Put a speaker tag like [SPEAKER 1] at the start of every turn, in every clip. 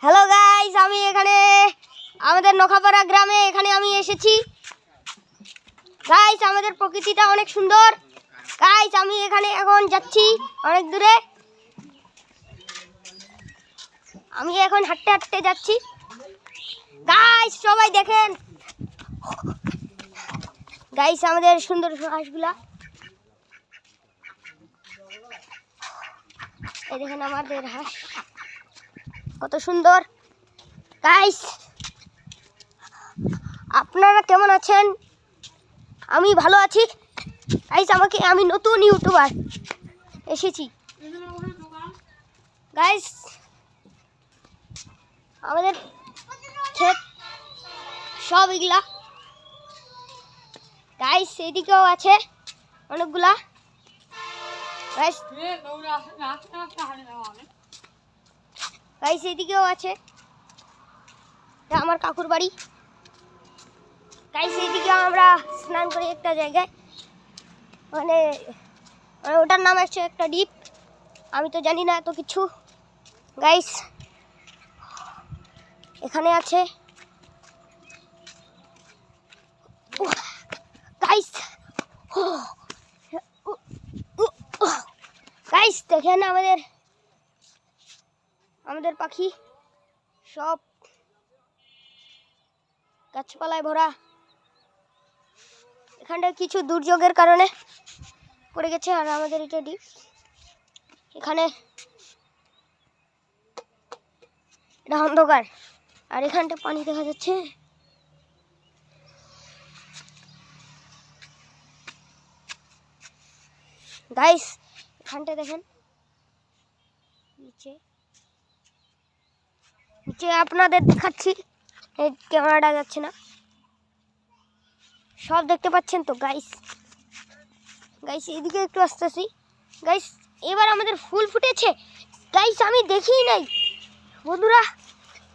[SPEAKER 1] Hello guys, আমি এখানে আমাদের নখাপাড়া গ্রামে এখানে আমি এসেছি। গাইস, আমাদের প্রকৃতিটা অনেক সুন্দর। গাইস, আমি এখানে এখন যাচ্ছি অনেক দূরে। আমি এখন হাঁটতে হাঁটতে যাচ্ছি। গাইস, সবাই দেখেন। গাইস, আমাদের সুন্দর হাঁসগুলা, এই দেখেন আমাদের হাঁস কত সুন্দর। গাইস, আপনারা কেমন আছেন? আমি ভালো আছি। গাইস, আমি নতুন ইউটিউবার এসেছি। গাইস, আমাদের ক্ষেত সব এগুলা। গাইস, এদিকেও আছে অনেকগুলা। গাইস, এদিকেও আছে, এটা আমার কাকুর বাড়ি। গাইস, এদিকে আমরা স্নান করি একটা জায়গায়, মানে ওটার নাম আছে একটা দ্বীপ। আমি তো জানি না এত কিছু। গাইস, এখানে আছে। গাইস, গাইস দেখেন আমাদের পাখি সব গাছপালায় ভরা। এখানটা কিছু দুর্যোগের কারণে পড়ে গেছে। আর আমাদের এটা দ্বীপ, এখানে এটা অন্ধকার, আর এখানটা পানি দেখা যাচ্ছে। গাইস, এখানটা দেখেন নিচে আপনাদের দেখাচ্ছি, এই ক্যামেরাটা যাচ্ছে না, সব দেখতে পাচ্ছেন তো। গাইস, এদিকে একটু আসতেছি। গাইস, এবার আমাদের ফুল ফুটেছে। গাইস, আমি দেখিই নাই বন্ধুরা,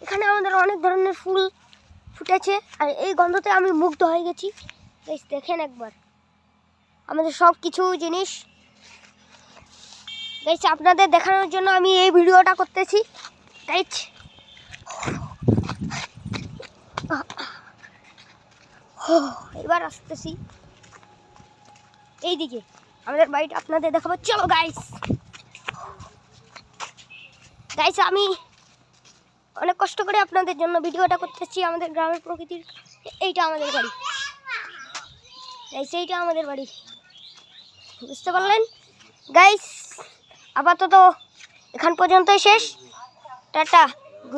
[SPEAKER 1] এখানে আমাদের অনেক ধরনের ফুল ফুটেছে, আর এই গন্ধতে আমি মুগ্ধ হয়ে গেছি। গাইস, দেখেন একবার আমাদের সব কিছু জিনিস। গাইস, আপনাদের দেখানোর জন্য আমি এই ভিডিওটা করতেছি। গাইস, এবার আসতেছি এইদিকে, আমাদের বাড়িটা আপনাদের দেখাবো। চলো গাইস। আমি অনেক কষ্ট করে আপনাদের জন্য ভিডিওটা করতেছি। আমাদের গ্রামের প্রকৃতির, এইটা আমাদের বাড়ি। এইটা আমাদের বাড়ি, বুঝতে পারলেন? গাইস, আপাতত এখান পর্যন্তই শেষ। টাটা।